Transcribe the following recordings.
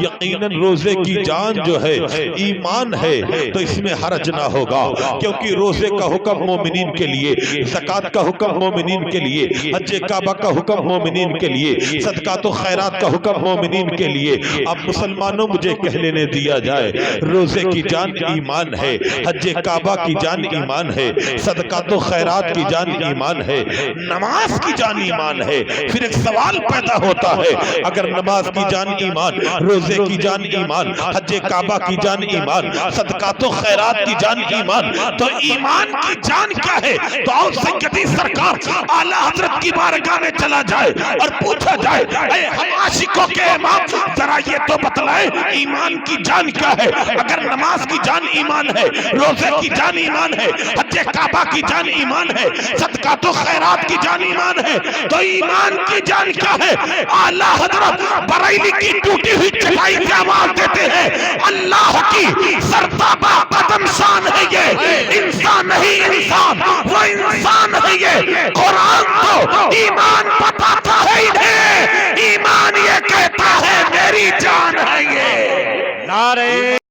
یقیناً روزے کی جان جو ہے ایمان ہے تو اس میں حرج نہ ہوگا، کیونکہ روزے کا حکم مومنین کے لیے، زکوٰۃ کا حکم مومنین کے لیے، حج کعبہ کا حکم مومنین کے لیے، صدقات و خیرات کا حکم مومنین کے لیے۔ اب مسلمانوں مجھے کہہ لینے دیا جائے، روزے کی جان ایمان ہے، حج کعبہ کی جان ایمان ہے، صدقات و خیرات کی جان ایمان ہے، نماز کی جان ایمان ہے۔ پھر ایک سوال پیدا ہوتا ہے، اگر نماز کی جان ایمان، روزے کی جان ایمان، حج کعبہ کی جان ایمان، صدقات و خیرات کی جان ایمان، تو ایمان کی جان کیا ہے؟ تو آؤ سیدی سرکار اعلیٰ حضرت کی بارگاہ میں چلا جائے اور پوچھا جائے، اے ہم عاشقوں کے امام ذرا یہ تو بتلائیں ایمان کی جان کیا ہے؟ اگر نماز کی جان ایمان ہے، روزے کی جان ایمان ہے، حج کعبہ کی جان ایمان ہے، صدقات و خیرات کی جان ایمان ہے، تو ایمان کی جان کیا ہے؟ اعلیٰ حضرت بریلی کی ٹوٹی ہوئی چٹائی کی آواز دیتے ہیں، اللہ کی سرتابہ قدم شان ہے یہ، انسان نہیں انسان، وہ انسان ہے یہ۔ قرآن تو ایمان بتاتا ہے انہیں، ایمان یہ کہتا ہے میری جان ہے یہ۔ نعرہ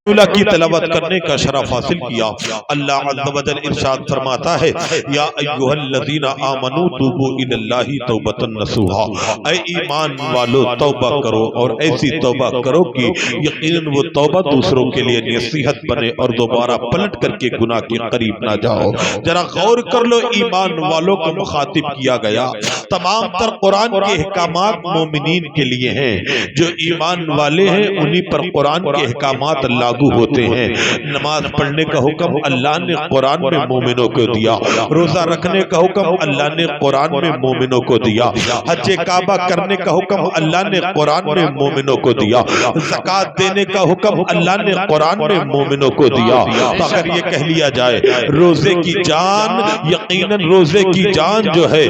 اللہ کی تلاوت کرنے کا شرف حاصل کیا۔ اللہ عز و جل ارشاد فرماتا ہے، یا ایھا الذین آمنوا توبوا الی اللہ توبۃ نصوحا، اے ایمان والو توبہ کرو اور ایسی توبہ کرو کہ یقیناً وہ توبہ دوسروں کے لیے نصیحت بنے اور دوبارہ پلٹ کر کے گناہ کے قریب نہ جاؤ۔ ذرا غور کر لو، ایمان والوں کو مخاطب کیا گیا۔ تمام تر قرآن کے احکامات مومنین کے لیے ہیں، جو ایمان والے ہیں انہی پر قرآن کے احکامات لاگو ہوتے ہیں۔ نماز پڑھنے کا حکم اللہ نے قرآن میں مومنوں کو دیا، روزہ رکھنے کا حکم اللہ نے قرآن میں مومنوں کو دیا، حج کعبہ کرنے کا حکم اللہ نے قرآن میں مومنوں کو دیا، زکوٰۃ دینے کا حکم اللہ نے قرآن میں مومنوں کو دیا۔ تو اگر یہ کہہ لیا جائے روزے کی جان، یقیناً روزے کی جان جو ہے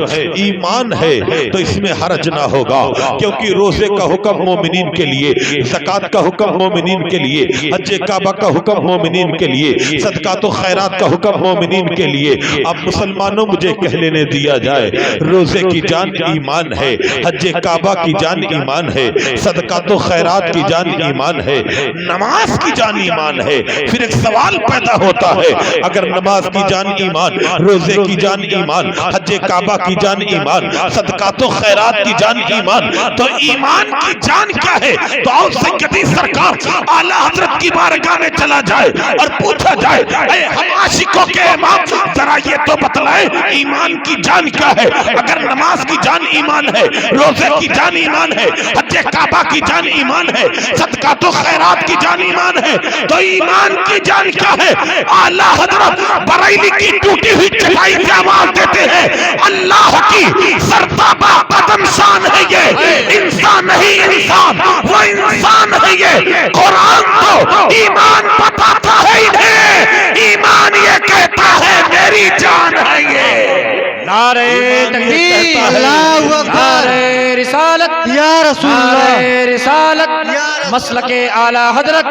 ایمان ہے تو اس میں حرج نہ ہوگا، کیونکہ روزے کا حکم مومنین کے لیے، زکوٰۃ کا حکم مومنین کے لیے، حج کعبہ کا حکم مومنین کے لیے، صدقات و خیرات کا حکم مومنین کے لیے۔ اب مسلمانوں مجھے کہہ لینے دیا جائے، روزے کی جان ایمان ہے، حج کعبہ کی جان ایمان ہے، صدقات و خیرات کی جان ایمان ہے، نماز کی جان ایمان ہے۔ پھر ایک سوال پیدا ہوتا ہے، اگر نماز کی جان ایمان، روزے کی جان ایمان، حج کعبہ کی جان ایمان، صدقات و خیرات کی جان ایمان، تو ایمان کی جان کیا ہے؟ تو آؤ سیدی سرکار اعلیٰ حضرت کی بارگاہ میں چلا جائے اور پوچھا جائے، اے ہم عاشقوں کے امام ذرا یہ تو بتلائیں ایمان کی جان کیا ہے؟ اگر نماز کی جان ایمان ہے، روزے کی جان ایمان ہے، حج کعبہ کی جان ایمان ہے، صدقات و خیرات کی جان ایمان ہے، تو ایمان کی جان کیا ہے؟ اعلیٰ حضرت بریلی کی ٹوٹی ہوئی چٹائی کی آواز دیتے ہیں، اللہ کی سرتابہ قدم شان ہے یہ، انسان نہیں انسان، وہ انسان ہے یہ۔ قرآن تو ایمان بتاتا ہے انہیں، ایمان یہ کہتا ہے میری جان ہے یہ۔ نعرہ تکبیر، اللہ اکبر، نعرہ رسالت یا رسول اللہ، نعرہ رسالت، مسلک اعلیٰ حضرت،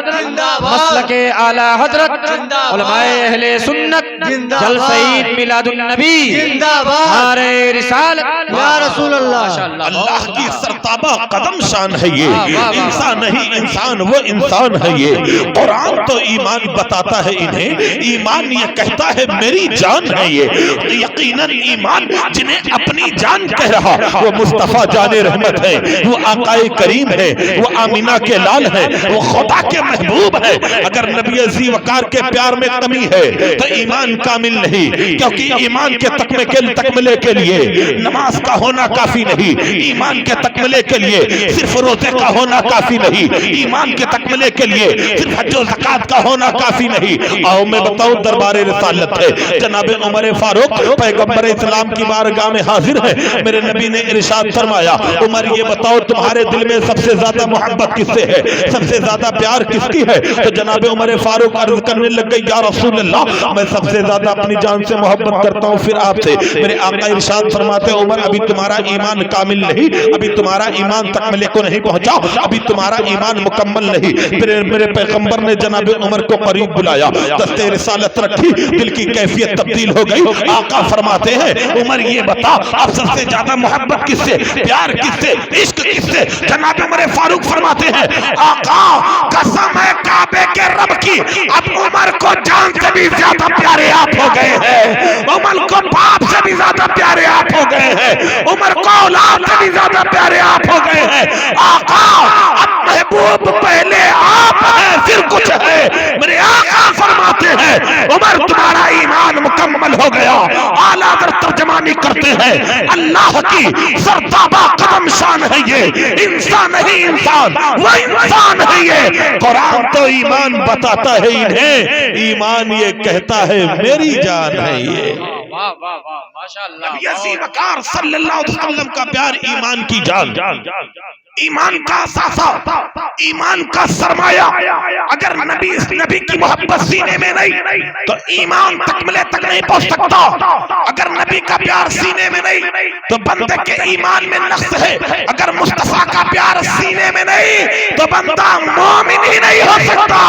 مسلک اعلیٰ حضرت، علماء اہل سنت، جلسہ عید میلاد النبی، نعرہ رسالت، یا رسول اللہ۔ اللہ کی سرتابہ قدم شان ہے یہ، انسان نہیں انسان، وہ انسان ہے یہ۔ قرآن تو ایمان بتاتا ہے انہیں، ایمان یہ کہتا ہے میری جان ہے یہ۔ یقیناً ایمان جنہیں اپنی جان کہہ رہا وہ مصطفیٰ جان رحمت ہے، وہ آقا کریم ہے، وہ آمینہ کے لال ہے، وہ خدا کے محبوب ہے۔ اگر نبی ذی وقار کے پیار میں کمی ہے تو ایمان کامل نہیں، کیونکہ ایمان کے تکملے کے لیے نماز کا ہونا کافی نہیں، ایمان کے تکملے کے لیے صرف روزے کا ہونا کافی نہیں، ایمان کے تکملے کے لیے صرف حج و زکوٰۃ کا ہونا کافی نہیں۔ آؤ میں بتاؤں دربار رسالت ہے، جناب عمر فاروق پیغمبر اسلام کی بارگاہ میں حاضر ہے۔ میرے نبی نے ارشاد فرمایا، عمر یہ بتاؤ تمہارے دل میں سب سے زیادہ محبت کس سے ہے، سب سے زیادہ پیار کس کی ہے؟ تو جناب عمر فاروق عرض کرنے لگ گئے، یا رسول اللہ میں سب سے زیادہ اپنی جان سے محبت کرتا ہوں، پھر آپ سے۔ میرے آقا ارشاد فرماتے ہیں، عمر ابھی تمہارا ایمان کامل نہیں، ابھی تمہارا ایمان تکملے کو نہیں پہنچا، ابھی تمہارا ایمان مکمل نہیں۔ پھر میرے پیغمبر نے جناب عمر کو قریب بلایا، دستے رسالت رکھی، دل کی کیفیت تبدیل ہو گئی۔ آقا فرماتے ہیں، عمر یہ بتا اب سب سے زیادہ محبت کس سے، پیار کس سے، عشق کس سے؟ جناب عمر فاروق فرماتے ہیں آقا قسم ہے کعبے کے رب کی، اب عمر کو جان سے بھی زیادہ پیارے آپ ہو گئے ہیں، عمر کو باپ سے بھی زیادہ پیارے آپ ہو گئے ہیں، عمر کو اولاد سے بھی زیادہ پیارے آپ ہو گئے ہیں۔ آقا اب محبوب پہلے آپ ہیں پھر کچھ ہے۔ میرے آقا فرماتے ہیں عمر تمہارا ایمان مکمل ہو گیا۔ اعلیٰ حضرت ترجمانی کرتے ہیں اللہ کی سرتابہ قدم شان ہے یہ، انسان نہیں انسان، وہ انسان ہے یہ۔ قرآن تو ایمان بتاتا ہے انہیں، ایمان یہ کہتا ہے میری جان ہے یہ۔ واہ واہ واہ ماشاءاللہ۔ نبی عظیم وقار صلی اللہ علیہ وسلم کا پیار ایمان کی جان، ایمان کا اثاثہ، ایمان کا سرمایہ۔ اگر نبی کی محبت سینے میں نہیں تو ایمان تکملے تک نہیں پہنچ سکتا۔ اگر نبی کا پیار سینے میں نہیں تو بندے کے ایمان میں نقص ہے۔ اگر مصطفیٰ کا پیار سینے میں نہیں تو بندہ مومن ہی نہیں ہو سکتا۔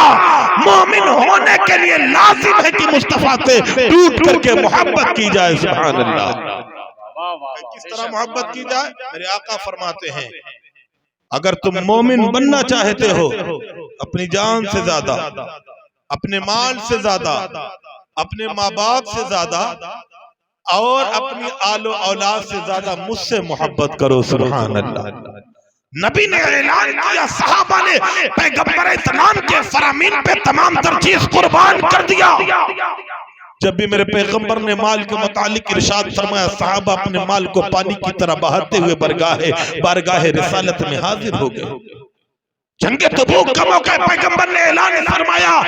مومن ہونے کے لیے لازم ہے کہ مصطفیٰ سے ٹوٹ کر کے محبت کی جائے۔ سبحان اللہ۔ کس طرح محبت کی جائے؟ میرے آقا فرماتے ہیں اگر تم مومن بننا چاہتے ہو اپنی جان سے زیادہ، اپنے مال سے زیادہ، اپنے ماں باپ سے زیادہ اور اپنی آل و اولاد سے زیادہ مجھ سے محبت کرو۔ سبحان اللہ۔ نبی نے اعلان کیا، صحابہ نے پیغمبر اسلام کے فرامین پہ تمام تر چیز قربان کر دیا۔ جب بھی میرے پیغمبر نے مال کے متعلق ارشاد فرمایا صحابہ اپنے مال کو پانی کی طرح بہاتے ہوئے بارگاہ رسالت میں حاضر ہو گئے۔ جنگ تبوک کا موقع پیغمبر نے اعلان فرمایا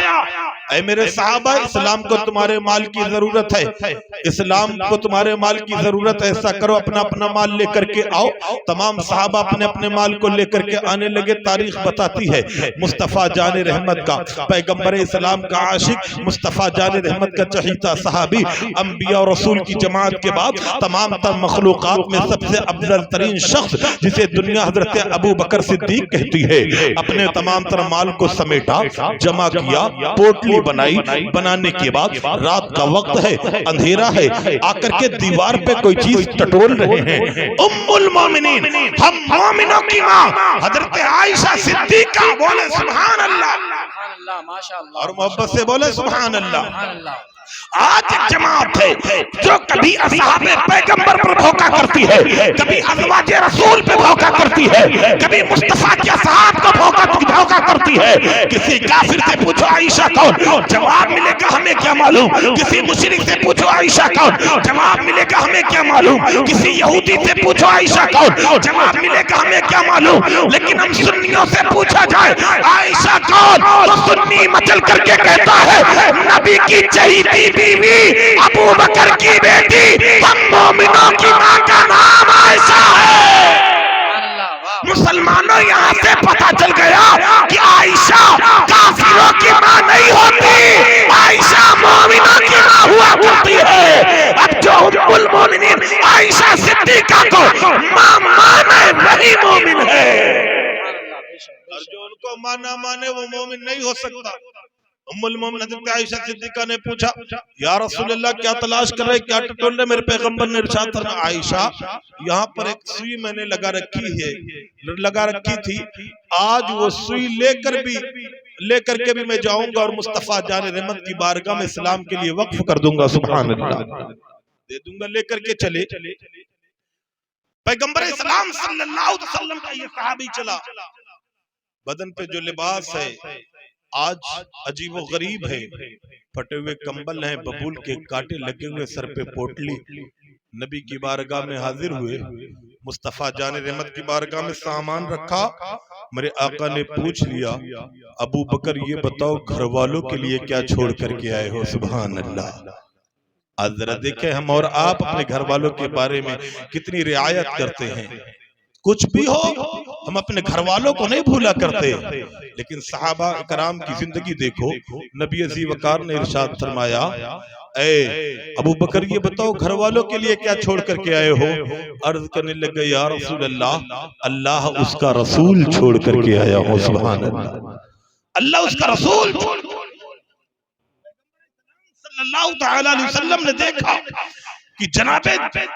اے میرے صحابہ اسلام کو تمہارے مال کی ضرورت ہے، اسلام کو تمہارے مال کی ضرورت ہے، ایسا کرو اپنا اپنا مال لے کر کے آؤ۔ تمام صحابہ اپنے اپنے مال کو لے کر کے آنے لگے۔ تاریخ بتاتی ہے مصطفیٰ جان رحمت کا، پیغمبر اسلام کا عاشق، مصطفیٰ جان رحمت کا چہیتا صحابی، انبیاء اور رسول کی جماعت کے بعد تمام تر مخلوقات میں سب سے افضل ترین شخص جسے دنیا حضرت ابو بکر صدیق کہتی ہے، اپنے تمام تر مال کو سمیٹا، جمع کیا، پوٹلی بنائی۔ بنانے کے بعد رات کا وقت ہے، اندھیرا ہے، آ کر کے دیوار پہ کوئی چیز ٹٹول رہے ہیں۔ ام المومنین، ہم مومنوں کی ماں حضرت عائشہ صدیقہ، بولے سبحان اللہ، اور محبت سے بولے سبحان اللہ۔ آج ایک جماعت ہے جو کبھی اصحاب پیغمبر پر دھوکہ کرتی ہے، کبھی ازواج رسول پہ دھوکہ کرتی ہے، کبھی مصطفیٰ کے اصحاب کو دھوکہ کرتی ہے۔ کسی کافر سے پوچھو عائشہ کون، جواب ملے گا ہمیں کیا معلوم۔ کسی مشرک سے پوچھو عائشہ کون، جواب ملے گا ہمیں کیا معلوم۔ کسی یہودی سے پوچھو عائشہ کون، جواب ملے گا ہمیں کیا معلوم۔ لیکن ہم سنیوں سے پوچھا جائے عائشہ کون تو سنی مچل کر کے کہتا ہے نبی کی چہیتی بیوی، ابو بکر کی بیٹی، ہم مومنوں کی ماں کا نام عائشہ ہے۔ مسلمانوں یہاں سے پتہ چل گیا کہ عائشہ کافروں کی ماں نہیں ہوتی، عائشہ مومنوں کی ماں ہوا کرتی ہے۔ اب جو ام المومنین عائشہ صدیقہ کو ماں مانے وہی مومن ہے، اور جو ان کو ماں نہ مانے وہ مومن نہیں ہو سکتا۔ ام المومن حضرت عائشہ صدیقہ نے پوچھا یا رسول اللہ کیا تلاش کر رہے، کیا ٹٹول رہے؟ میرے پیغمبر نے ارشاد فرمایا عائشہ یہاں پر ایک سوئی میں نے لگا رکھی تھی، آج وہ سوئی لے کر کے بھی میں جاؤں گا اور مصطفیٰ جان رحمت کی بارگاہ میں اسلام کے لیے وقف کر دوں گا۔ سبحان اللہ، دے دوں گا، لے کر کے چلے۔ پیغمبر اسلام صلی اللہ علیہ وسلم کا یہ صحابی چلا، بدن پہ جو لباس ہے آج عجیب و غریب ہے، پھٹے ہوئے کمبل ہیں، ببول کے کاٹے لگے ہوئے، سر پہ پوٹلی۔ نبی کی بارگاہ میں حاضر ہوئے، مصطفیٰ جان رحمت کی بارگاہ میں سامان رکھا۔ میرے آقا نے پوچھ لیا ابو بکر یہ بتاؤ گھر والوں کے لیے کیا چھوڑ کر کے آئے ہو؟ سبحان اللہ۔ آج ذرا دیکھیں ہم اور آپ اپنے گھر والوں کے بارے میں کتنی رعایت کرتے ہیں۔ کچھ بھی ہو ہم اپنے گھر والوں کو نہیں بھولا کرتے، لیکن صحابہ کرام کی زندگی دیکھو۔ نبی عظیم وقار نے ارشاد فرمایا اے ابو بکر یہ بتاؤ گھر والوں کے لیے کیا چھوڑ کر کے آئے ہو؟ عرض کرنے لگے یا رسول اللہ، اللہ اس کا رسول چھوڑ کر کے آیا ہوں۔ سبحان اللہ، اللہ اس کا رسول صلی اللہ تعالی علیہ وسلم نے دیکھا کہ جناب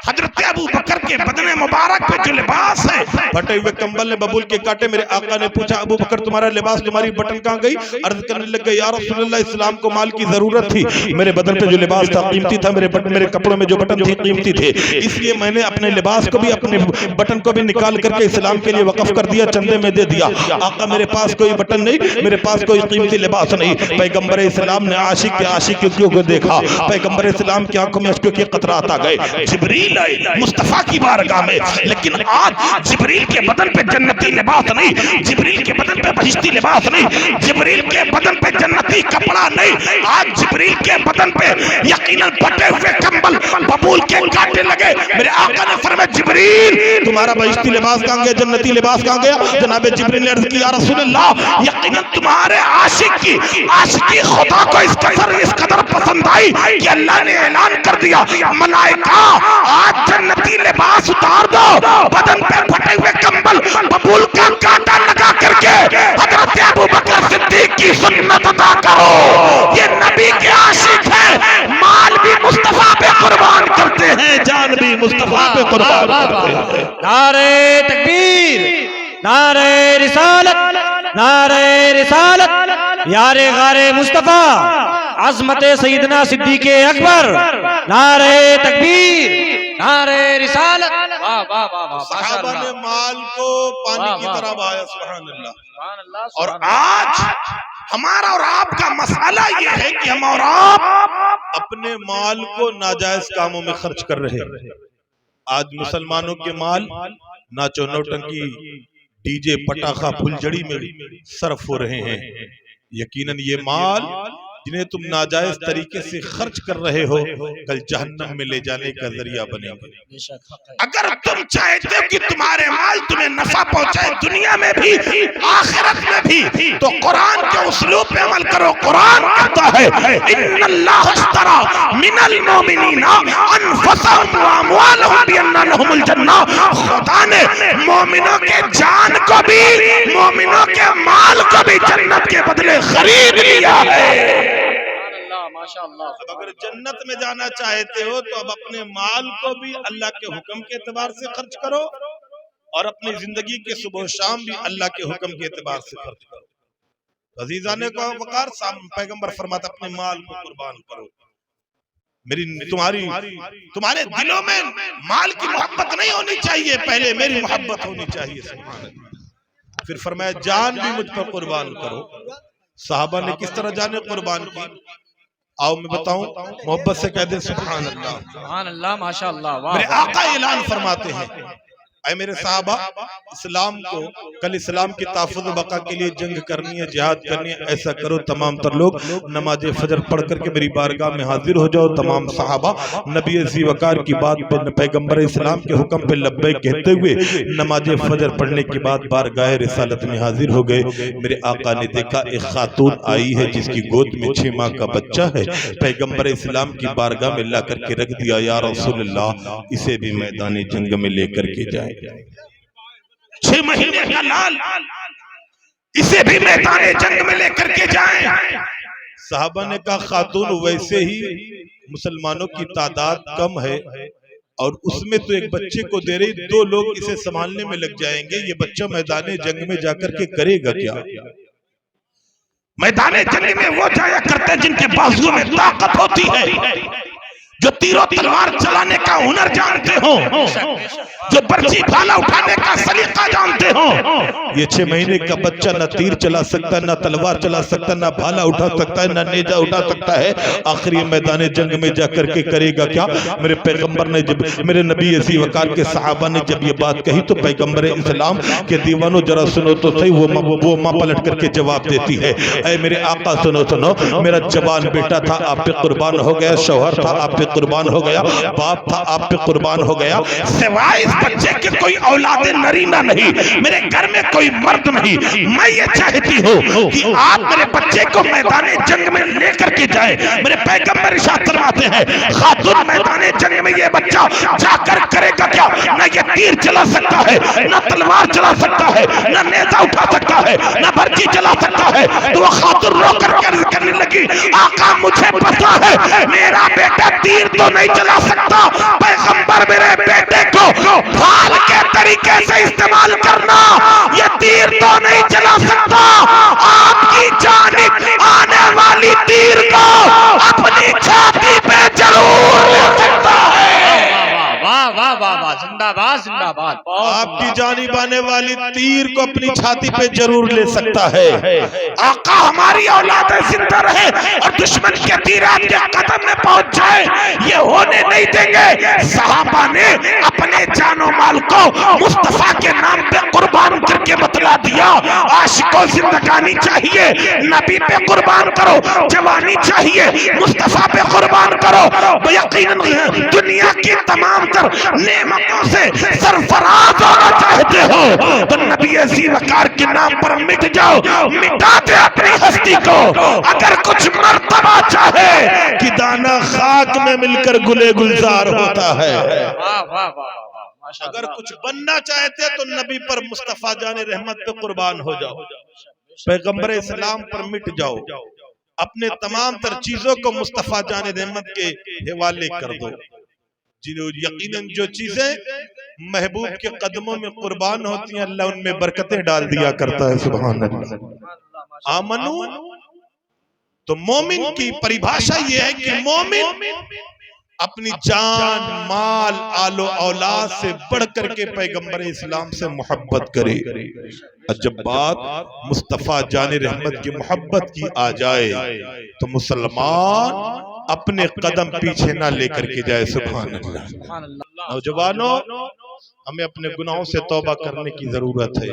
حضرت ابو بکر کے بدن مبارک پہ جو لباس ہے پھٹے ہوئے کمبل نے ببول کے کاٹے. میرے آقا نے پوچھا ابو بکر تمہارا لباس تمہاری بٹن کہاں گئی؟ عرض کرنے لگ گئے یا رسول اللہ اسلام کو مال کی ضرورت تھی, میرے بدن پہ جو لباس تھا قیمتی تھا, میرے کپڑوں میں جو بٹن تھی قیمتی تھے, اس لیے میں نے اپنے لباس کو بھی اپنے بٹن کو بھی نکال کر کے اسلام کے لیے وقف کر دیا, چندے میں دے دیا. آقا میرے پاس کوئی بٹن نہیں, میرے پاس کوئی قیمتی لباس نہیں. پیغمبر اسلام نے عاشق کے عاشقیوں کو دیکھا, پیغمبر اسلام کی آنکھوں میں اشک کے قطرات آ گئے. جبریل آئے مصطفیٰ کی بارگاہ میں, لیکن آج جبریل کے بدن پہ جنتی لباس نہیں, جبریل کے بدن پہ بہشتی لباس نہیں, جبریل کے بدن پہ جنتی کپڑا نہیں. آج جبریل کے بدن پہ یقیناً پھٹے ہوئے کمبل ببول کے کاٹے لگے. میرے آقا نے فرمایا جبریل تمہارا بہشتی لباس کہاں گیا, جنتی لباس کہاں گیا؟ جناب جبریل نے عرض کی یا رسول اللہ یقیناً تمہارے عاشق کی عاشقی خدا کو اس قدر پسند آئی کہ اللہ نے اعلان کر دیا ملائکہ آج جنتی لباس اتار دو, بدن پہ پھٹے ہوئے کمبل ببول کا کانٹا لگا کر کے حضرت ابو بکر صدیق کی سنت ادا کرو. یہ نبی کے عاشق ہیں, مال بھی مصطفیٰ پہ قربان کرتے ہیں, جان بھی مصطفیٰ پہ قربان کرتے ہیں. نعرہ تکبیر, نعرہ رسالت, نعرہ رسالت, یار غار مصطفیٰ, عظمت سیدنا صدیق اکبر, نعرہ تکبیر, نعرہ رسالت. واہ واہ واہ, صحابہ نے مال کو پانی کی طرح بہایا, سبحان اللہ. اور آج ہمارا اور آپ کا مسئلہ یہ ہے کہ ہم اور آپ اپنے مال کو ناجائز کاموں میں خرچ کر رہے ہیں. آج مسلمانوں کے مال ناچو نوٹنکی ڈی جے پٹاخہ پھلجڑی میں صرف ہو رہے ہیں. یقیناً یہ مال جنہیں تم ناجائز طریقے سے خرچ کر رہے ہو کل جہنم میں لے جانے کا ذریعہ بنے گے. اگر تم چاہتے ہو کہ تمہارے مال تمہیں نفع پہنچائے دنیا میں بھی آخرت میں بھی, تو قرآن کے اسلوب پہ عمل کرو. قرآن کہتا ہے ان اللہ اشتری من المؤمنین انفسهم واموالهم بان لهم الجنہ, خدا نے مومنوں کے جان کو بھی مومنوں کے مال کو بھی جنت کے بدلے خرید لیا ہے. اب اگر جنت میں جانا چاہتے ہو تو اب اپنے مال کو بھی اللہ کے حکم کے اعتبار سے خرچ کرو, اور اپنی زندگی کے صبح و شام بھی اللہ کے حکم کے اعتبار سے خرچ کرو. عزیزان کو وقار, پیغمبر فرماتا اپنے مال کو قربان کرو. تمہارے دلوں میں مال کی محبت نہیں ہونی چاہیے, پہلے میری محبت ہونی چاہیے. سبحان اللہ. پھر فرمایا جان بھی مجھ پر قربان کرو. صحابہ نے کس طرح جانیں قربان کی, آؤ میں بتاؤں, محبت سے کہہ دیں سبحان اللہ, سبحان اللہ, ماشاءاللہ. میرے آقا اعلان فرماتے ہیں اے میرے صحابہ, اسلام کو کل اسلام کی تحفظ و بقا کے لیے جنگ کرنی ہے, جہاد کرنی ہے. ایسا کرو تمام تر لوگ نماز فجر پڑھ کر کے میری بارگاہ میں حاضر ہو جاؤ. تمام صحابہ نبی ذی وقار کی بات پر پیغمبر اسلام کے حکم پہ لبیک کہتے ہوئے نماز فجر پڑھنے کے بعد بارگاہ رسالت میں حاضر ہو گئے. میرے آقا نے دیکھا ایک خاتون آئی ہے جس کی گود میں 6 ماہ کا بچہ ہے. پیغمبر اسلام کی بارگاہ میں لا کر کے رکھ دیا, یا رسول اللہ اسے بھی میدان جنگ میں لے کر کے جائیں. 6 مہینے کا لال, اسے بھی میدان جنگ میں لے کر کے جائیں. صحابہ نے کہا خاتون ویسے ہی مسلمانوں کی تعداد کم ہے اور اس میں تو ایک بچے کو دے رہی, 2 لوگ اسے سنبھالنے میں لگ جائیں گے, یہ بچہ میدان جنگ میں جا کر کے کرے گا کیا؟ میدان جنگ میں وہ جایا کرتے جن کے بازو میں طاقت ہوتی ہے, جو تیر و تلوار چلانے کا ہنر جانتے ہوں, جو برچی بھالا اٹھانے کا سلیقہ جانتے ہوں. یہ 6 مہینے کا بچہ نہ تیر چلا سکتا ہے, نہ تلوار چلا سکتا ہے, نہ بھالا اٹھا سکتا ہے, نہ نیزہ اٹھا سکتا ہے. آخری میدان جنگ میں جا کر کے کرے گا کیا؟ میرے پیغمبر نے جب, میرے نبی ذی وقار کے صحابہ نے جب یہ بات کہی تو پیغمبر اسلام کے دیوانوں ذرا سنو تو صحیح, وہ ماں پلٹ کر کے جواب دیتی ہے اے میرے آقا سنو, میرا جوان بیٹا تھا آپ پہ قربان ہو گیا, شوہر تھا آپ پہ قربان ہو گیا, باپ تھا آپ پہ قربان ہو گیا, سوائے اس بچے کے کوئی اولاد نرینہ نہیں، میرے گھر میں کوئی مرد نہیں، میں یہ چاہتی ہوں کہ آپ میرے بچے کو میدان جنگ میں لے کر کے جائے۔ میرے پیغمبر ارشاد فرماتے ہیں خاتون میدان جنگ میں یہ بچہ جا کر کرے گا کیا؟ نہ یہ تیر چلا سکتا ہے، نہ تلوار چلا سکتا ہے، نہ نیزہ اٹھا سکتا ہے، نہ برچی چلا سکتا ہے۔ تو وہ خاتون رو کر عرض کرنے لگی آقا مجھے پتا ہے میرا بیٹا تیر تو نہیں چلا سکتا، پیغمبر میرے بیٹے کو ڈھال کے طریقے سے استعمال کرنا، یہ تیر تو نہیں چلا سکتا، آپ کی جانب آنے والی تیر کو اپنی چھاتی پہ ضرور لے سکتا ہے۔ واہ واہ واہ واہ، زندہ باد زندہ باد۔ آپ کی جانب آنے والی تیر کو اپنی چھاتی پہ ضرور لے سکتا ہے۔ آقا ہماری اولاد زندہ رہے اور دشمن کے تیر آپ کے قدم میں پہنچ جائے، یہ ہونے نہیں دیں گے۔ صحابہ نے اپنے جان و مال کو مصطفیٰ کے نام پہ قربان کر کے بتلا دیا۔ عاشقوں زندگانی چاہیے نبی پہ قربان کرو، جوانی چاہیے مصطفیٰ پہ قربان کرو، یقیناً دنیا کی تمام تر نعمتوں سے سرفراز ہونا چاہتے ہو تو نبی ذی وقار کے نام پر مٹ جاؤ، مٹا دے اپنی ہستی کو۔ اگر کچھ مرتبہ چاہے کہ دانا خاک میں مل کر گلے گلزار ہوتا ہے، اگر کچھ بننا چاہتے تو نبی پر مصطفیٰ جان رحمت پہ قربان ہو جاؤ، پیغمبر اسلام پر مٹ جاؤ، اپنے تمام تر چیزوں کو مصطفیٰ جان رحمت کے حوالے کر دو۔ یقیناً جو چیزیں محبوب کے قدموں میں قربان ہوتی ہیں اللہ ان میں برکتیں ڈال دیا کرتا ہے۔ سبحان اللہ۔ آمنو تو مومن کی پریبھاشا یہ ہے کہ مومن اپنی جان مال آل و اولاد سے بڑھ کر کے پیغمبر اسلام سے محبت کرے۔ جب بات مصطفیٰ جان رحمت کی محبت کی آ جائے تو مسلمان اپنے قدم پیچھے نہ لے کر کے جائے۔ سبحان اللہ۔ نوجوانوں ہمیں اپنے گناہوں سے توبہ کرنے کی ضرورت ہے۔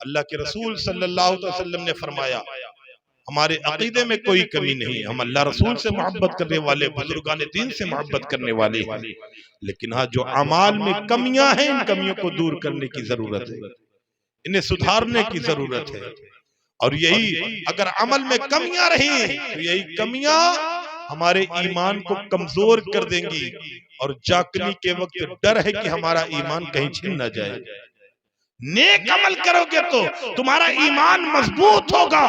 اللہ کے رسول صلی اللہ علیہ وسلم نے فرمایا ہمارے عقیدے میں کوئی کمی نہیں، ہم اللہ رسول سے محبت کرنے والے، بزرگان دین سے محبت کرنے والے ہیں، لیکن ہاں جو اعمال میں کمیاں ہیں ان کمیوں کو دور کرنے کی ضرورت ہے، انہیں سدھارنے کی ضرورت ہے۔ اور یہی اگر عمل میں کمیاں رہیں تو یہی کمیاں ہمارے ایمان کو کمزور کر دیں گی، اور جاگنے کے وقت ڈر ہے کہ ہمارا ایمان کہیں چھن نہ جائے۔ نیک عمل کرو گے تو تمہارا ایمان مضبوط ہوگا،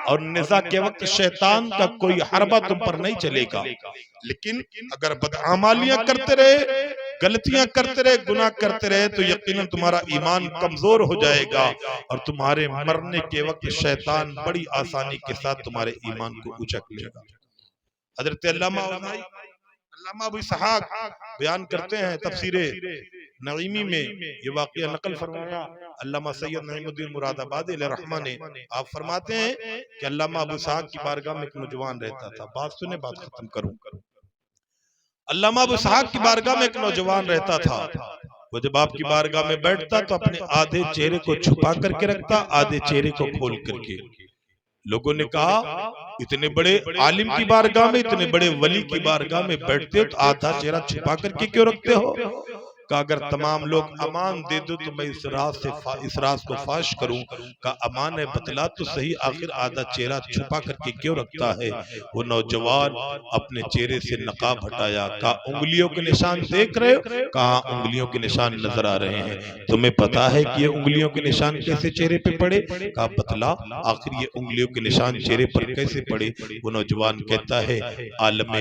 اور نزاع کے وقت شیطان کا کوئی حربہ تم پر نہیں چلے گا۔ لیکن اگر بدعمالیاں کرتے رہے، غلطیاں کرتے رہے، گناہ کرتے رہے تو یقیناً تمہارا ایمان کمزور ہو جائے گا، اور تمہارے مرنے کے وقت شیطان بڑی آسانی کے ساتھ تمہارے ایمان کو اچک لے گا۔ حضرت علامہ ابو اسحاق بیان کرتے ہیں تفسیر نعیمی میں، یہ واقعہ نقل فرمایا علامہ سید نعیم الدین مراد آبادی علیہ رحمہ نے۔ آپ فرماتے ہیں کہ علامہ ابو اسحاق کی بارگاہ میں ایک نوجوان رہتا تھا۔ بات سنیں، بات ختم کروں۔ علامہ ابو اسحاق کی بارگاہ میں ایک نوجوان رہتا تھا۔ وہ جب آپ کی بارگاہ میں بیٹھتا تو اپنے آدھے چہرے کو چھپا کر کے رکھتا، آدھے چہرے کو کھول کر کے۔ لوگوں نے کہا اتنے بڑے عالم کی بارگاہ میں، اتنے بڑے ولی کی بارگاہ میں بیٹھتے ہو تو آدھا چہرہ چھپا کر کے کیوں رکھتے ہو؟ کہ اگر تمام لوگ امان دے دو تو میں اس راز کو فاش کروں۔ کہ امان ہے بتلا تو صحیح، آخر آدھا چہرہ چھپا کر کے کیوں رکھتا ہے؟ وہ نوجوان اپنے چہرے سے نقاب ہٹایا، کہا انگلیوں کے نشان دیکھ رہے ہو؟ کہا انگلیوں کے نشان نظر آ رہے ہیں۔ تمہیں پتا ہے کہ یہ انگلیوں کے نشان کیسے چہرے پہ پڑے؟ کہا بتلا، آخر یہ انگلیوں کے نشان چہرے پر کیسے پڑے؟ وہ نوجوان کہتا ہے عالم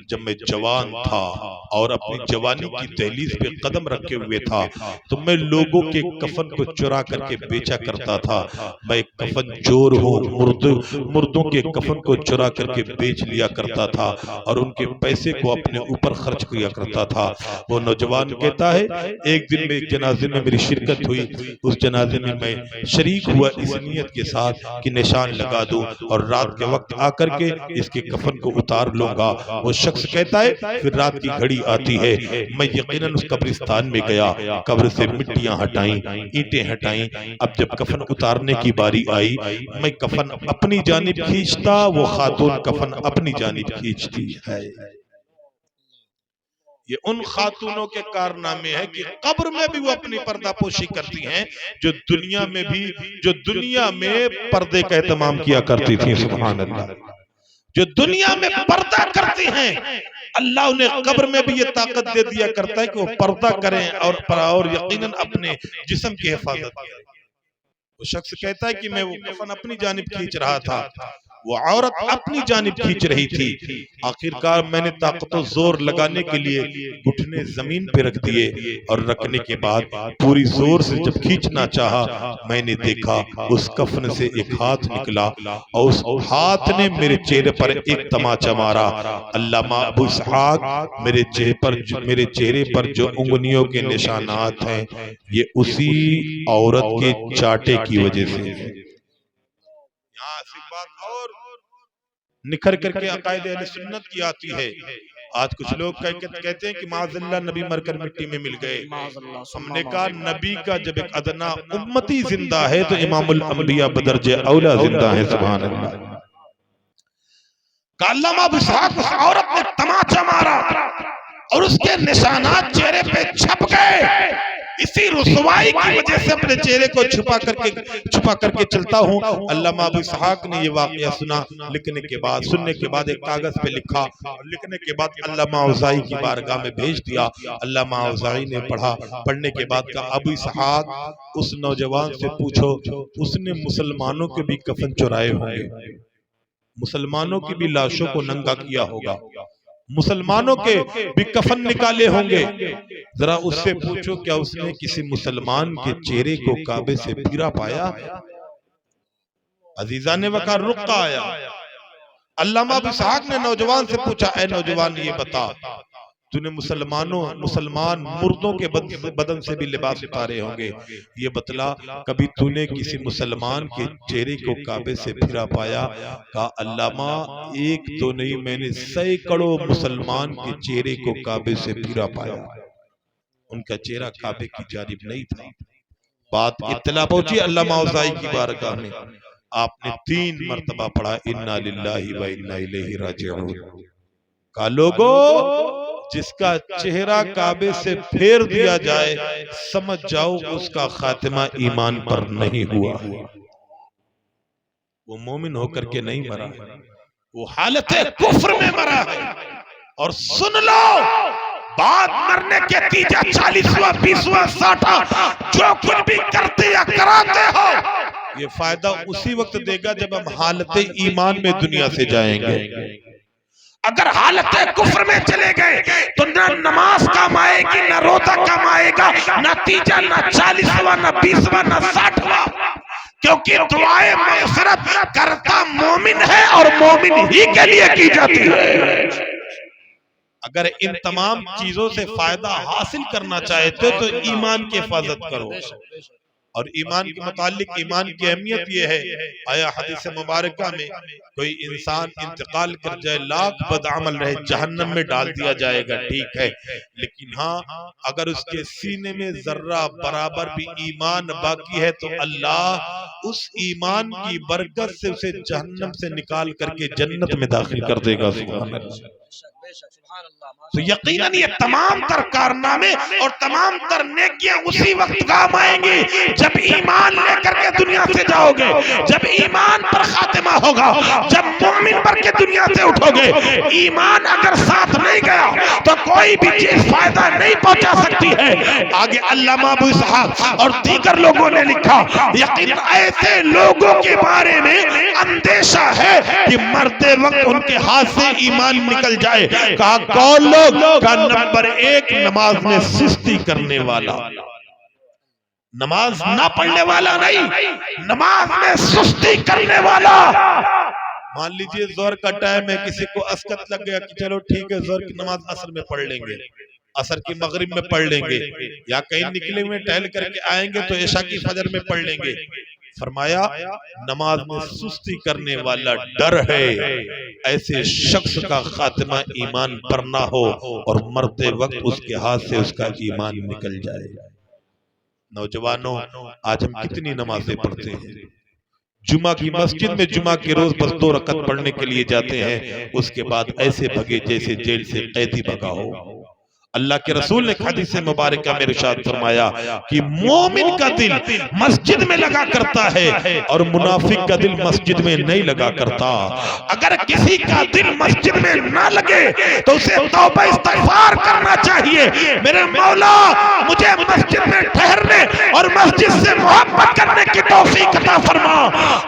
جب میں جوان تھا اور اپنی جوانی کی دہلیز پہ قدم رکھے ہوئے تھا تو میں لوگوں کے کفن کو چرا کر کے بیچا کرتا تھا۔ میں کفن چور ہوں، مردوں کے کفن کو چرا کر کے بیچ لیا کرتا تھا اور ان کے پیسے کو اپنے اوپر خرچ کیا کرتا تھا۔ وہ نوجوان کہتا ہے ایک دن میں ایک جنازے میں میری شرکت ہوئی، اس جنازے میں میں شریک ہوا اس نیت کے ساتھ کہ نشان لگا دوں اور رات کے وقت آ کر کے اس کے کفن کو اتار لوں گا۔ وہ شخص کہتا ہے پھر رات کی گھڑی آتی ہے، میں یقیناً اس قبرستان میں گیا، قبر سے مٹیاں ہٹائیں، اینٹیں ہٹائیں۔ اب جب کفن اتارنے کی باری آئی، میں کفن اپنی جانب کھینچتا، وہ خاتون کفن اپنی جانب کھینچتی ہے۔ یہ ان خاتونوں کے کارنامے ہیں کہ قبر میں بھی وہ اپنی پردہ پوشی کرتی ہیں جو دنیا میں پردے کا اہتمام کیا کرتی تھی. سبحان اللہ. جو دنیا میں پردہ کرتی ہیں اللہ انہیں قبر میں بھی یہ طاقت دے دیا کرتا ہے کہ وہ پردہ کریں اور یقیناً اپنے جسم کی حفاظت کریں. وہ شخص کہتا ہے کہ میں وہ کفن اپنی جانب کھینچ رہا تھا، وہ عورت اپنی جانب کھینچ رہی تھی. آخرکار میں نے طاقت و زور لگانے کے لیے گھٹنے زمین پہ رکھ دیے اور رکھنے کے بعد پوری زور سے جب کھینچنا چاہا میں نے دیکھا اس کفن سے ایک ہاتھ نکلا اور اس ہاتھ نے میرے چہرے پر ایک تماچا مارا. علامہ ابو اسحاق میرے چہرے پر جو انگلیوں کے نشانات ہیں یہ اسی عورت کے چاٹے کی وجہ سے. یہاں سے بات اور نکھر کر کے عقائد اہل سنت کی آتی ہے. آج کچھ لوگ کہتے ہیں کہ معاذ اللہ نبی مر کر مٹی میں مل گئے. ہم نے کہا نبی کا جب ایک ادنا امتی زندہ ہے تو امام الانبیاء بدرجہ اولا زندہ ہے. سبحان اللہ. کہ علامہ ابو اسحاق اس عورت نے تماچا مارا اور اس کے نشانات چہرے پہ چھپ گئے. اسی رسوائی کی وجہ سے اپنے چہرے کو چھپا کر کے چلتا ہوں. علامہ ابو اسحاق نے یہ واقعہ سننے کے بعد ایک کاغذ پہ لکھا، لکھنے کے بعد علامہ اوزاعی کی بارگاہ میں بھیج دیا. علامہ اوزاعی نے پڑھنے کے بعد کہا ابو اسحاق اس نوجوان سے پوچھو اس نے مسلمانوں کے بھی کفن چرائے ہوں گے، مسلمانوں کی بھی لاشوں کو ننگا کیا ہوگا، مسلمانوں کے بھی کفن نکالے ہوں گے. ذرا اس سے پوچھو کیا اس نے کسی مسلمان کے چہرے کو کعبے سے پھرا پایا؟ عزیزان وقار رخ کا آیا. علامہ ابو اسحاق نے نوجوان سے پوچھا اے نوجوان یہ بتا تو نے مسلمان مردوں کے بدن سے بھی لباس اتارے ہوں گے، یہ بتلا کبھی تو نے کسی مسلمان کے چہرے کو کعبے سے پھرا پایا؟ کہا علامہ ایک تو نہیں میں نے سینکڑوں مسلمان کے چہرے کو کعبے سے پھرا پایا، ان کا چہرہ کعبے کی جانب نہیں تھا. بات اطلاع پہنچی علامہ اوزاعی کی بارگاہ میں. آپ نے 3 مرتبہ پڑھا انا للہ و انا الیہ راجعون. کہا لوگو جس کا چہرہ کعبے سے پھیر دیا جائے سمجھ جاؤ اس کا خاتمہ ایمان پر نہیں ہوا، وہ مومن ہو کر کے نہیں مرا، وہ حالت کفر میں مرا ہے. اور سن لو بعد مرنے کے تیجا 40واں 20واں 60واں جو کچھ بھی کرتے یا کراتے ہو یہ فائدہ اسی وقت دے گا جب ہم حالت ایمان میں دنیا سے جائیں گے. اگر حالت کفر میں چلے گئے تو نہ نماز کام آئے گی، نہ روزہ کام آئے گا، نتیجہ نہ 40واں نہ 20واں نہ 60واں. کیونکہ دعائے مغفرت کرتا مومن ہے اور مومن ہی کے لیے کی جاتی ہے. اگر ان تمام چیزوں سے فائدہ حاصل کرنا چاہتے تو ایمان کی حفاظت کرو. اور ایمان کے متعلق ایمان کی اہمیت یہ ہے، آیا حدیث مبارکہ میں کوئی انسان انتقال کر جائے لاکھ بدعمل رہے جہنم میں ڈال دیا جائے گا، ٹھیک ہے، لیکن ہاں اگر اس کے سینے میں ذرہ برابر بھی ایمان باقی ہے تو اللہ اس ایمان کی برکت سے اسے جہنم سے نکال کر کے جنت میں داخل کر دے گا. سبحان اللہ. تو یقیناً یہ تمام تر کارنامے اور تمام تر نیکیاں اسی وقت کام آئیں گی جب ایمان لے کر کے دنیا سے جاؤ گے، جب ایمان پر خاتمہ ہوگا، جب مومن پر کے دنیا سے اٹھو گے. ایمان اگر ساتھ نہیں گیا تو کوئی بھی چیز فائدہ نہیں پہنچا سکتی ہے. آگے علامہ ابو اسحاق اور دیگر لوگوں نے لکھا یقیناً ایسے لوگوں کے بارے میں اندیشہ ہے کہ مرتے وقت ان کے ہاتھ سے ایمان نکل جائے. کہا کون لوگ؟ کا نمبر 1 نماز میں سستی کرنے والا، نماز نہ پڑھنے والا نہیں، نماز میں سستی کرنے والا. مان لیجئے زہر کا ٹائم ہے، کسی کو اسکت لگ گیا کہ چلو ٹھیک ہے زہر کی نماز عصر میں پڑھ لیں گے، عصر کی مغرب میں پڑھ لیں گے، یا کہیں نکلے ہوئے ٹہل کر کے آئیں گے تو عشاء کی فجر میں پڑھ لیں گے. فرمایا نماز میں سستی کرنے والا ڈر ہے ایسے شخص کا خاتمہ ایمان پر نہ ہو اور مرتے وقت اس کے ہاتھ سے اس کا ایمان نکل جائے. نوجوانوں آج ہم کتنی نمازیں پڑھتے ہیں، جمعہ کی مسجد میں جمعہ کے روز بس 2 رکعت پڑھنے کے لیے جاتے ہیں، اس کے بعد ایسے بھگے جیسے جیل سے قیدی بھگا ہو. اللہ کے رسول نے حدیث مبارکہ میں ارشاد فرمایا کہ مومن کا دل مسجد میں لگا کرتا ہے اور منافق کا دل مسجد میں نہیں لگا کرتا۔ اگر کسی کا دل مسجد میں نہ لگے تو اسے توبہ استغفار کرنا چاہیے، میرے مولا مجھے مسجد میں ٹھہرنے اور مسجد سے محبت کرنے کی توفیق عطا فرما۔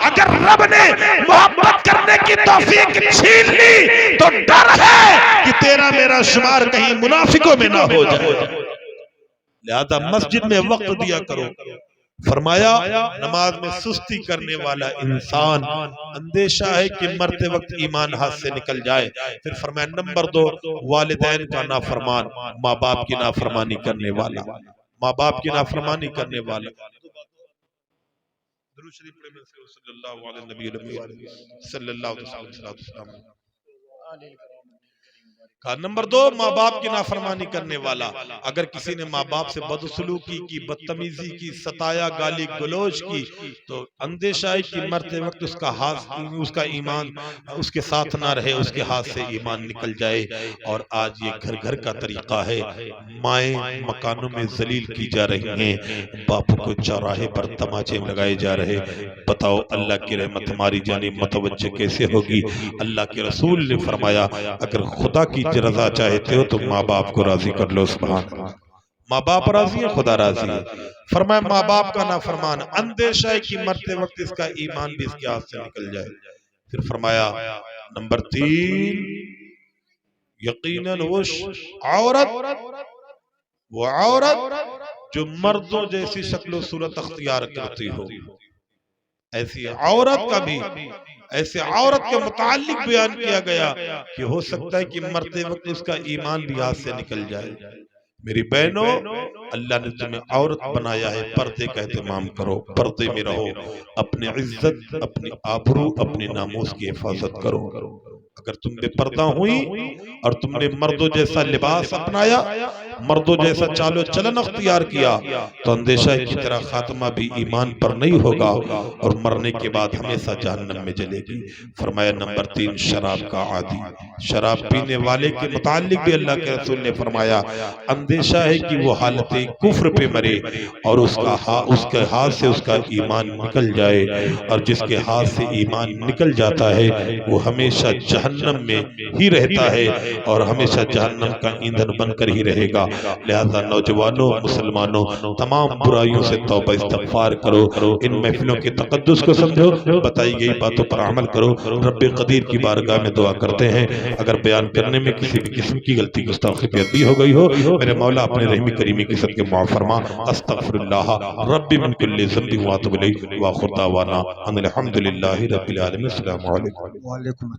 اگر رب نے محبت کرنے کی توفیق چھین لی تو ڈر ہے کہ تیرا میرا شمار کہیں منافقوں میں نہ ہو جائے، لہذا مسجد میں وقت دیا کرو۔ فرمایا نماز میں سستی کرنے والا انسان اندیشہ ہے کہ مرتے وقت ایمان ہاتھ سے نکل جائے۔ پھر فرمایا نمبر 2 والدین کا نافرمان، ماں باپ کی نافرمانی کرنے والا، ماں باپ کی نافرمانی کرنے والا۔ درود شریف پڑھیں صلی اللہ علیہ نبی صلی اللہ علیہ وسلم۔ نمبر 2 ماں باپ کی نافرمانی کرنے والا۔ اگر کسی نے ماں باپ سے بدسلوکی کی، بدتمیزی کی، ستایا، گالی گلوچ کی تو اندیشہ ہے کہ مرتے وقت اس کا ایمان اس کے ساتھ نہ رہے، اس کے ہاتھ سے ایمان نکل جائے۔ اور آج یہ گھر گھر کا طریقہ ہے، مائیں مکانوں میں ذلیل کی جا رہی ہیں، باپوں کو چوراہے پر تماچے لگائے جا رہے۔ بتاؤ اللہ کی رحمت ہماری جانب متوجہ کیسے ہوگی؟ اللہ کے رسول نے فرمایا اگر خدا کی رضا چاہتے ہو تو ماں باپ کو راضی کر لو۔ سبحان اللہ، ماں باپ راضی ہے، خدا راضی ہے۔ فرمایا ماں باپ کا نافرمان اندیشہ ہے کہ مرتے وقت اس کا ایمان بھی اس کے ہاتھ سے نکل جائے۔ پھر فرمایا نمبر 3 یقیناً وہ عورت جو مردوں جیسی شکل و صورت اختیار کرتی ہو، ایسی عورت کا بھی، ایسے عورت کے متعلق بیان کیا گیا کہ ہو سکتا ہے کہ مرتے وقت اس کا ایمان بھی ہاتھ سے نکل جائے۔ میری بہنوں، اللہ نے تمہیں عورت بنایا ہے، پردے کا اہتمام کرو، پردے میں رہو، اپنی عزت، اپنی آبرو، اپنی ناموس کی حفاظت کرو۔ اگر تم بے پردہ ہوئی اور تم نے مردوں جیسا لباس اپنایا، مردوں جیسا چال و چلن اختیار کیا تو اندیشہ ہے کہ تیرا خاتمہ بھی ایمان پر نہیں ہوگا اور مرنے کے بعد ہمیشہ جہنم میں جلے گی۔ فرمایا نمبر 3 شراب کا عادی، شراب پینے والے کے متعلق بھی اللہ کے رسول نے فرمایا اندیشہ ہے کہ وہ حالت کفر پہ مرے اور اس کے ہاتھ سے اس کا ایمان نکل جائے، اور جس کے ہاتھ سے ایمان نکل جاتا ہے وہ ہمیشہ جہنم میں ہی رہتا ہے اور ہمیشہ جہنم کا ایندھن بن کر ہی رہے گا۔ لہذا نوجوانوں، مسلمانوں، تمام برائیوں سے توبہ استغفار کرو، ان محفلوں کے تقدس کو سمجھو، بتائی گئی باتوں پر عمل کرو۔ رب قدیر کی بارگاہ میں دعا کرتے ہیں اگر بیان کرنے میں کسی بھی قسم کی غلطی گستاخی بے ہو گئی ہو، میرے مولا اپنے رحمی کریمی کی صدقے معاف فرما۔ استغفر اللہ ربی من کل ذنب واتوب الیہ، وآخر دعوانا ان الحمد للہ رب العالمین۔ السلام علیکم۔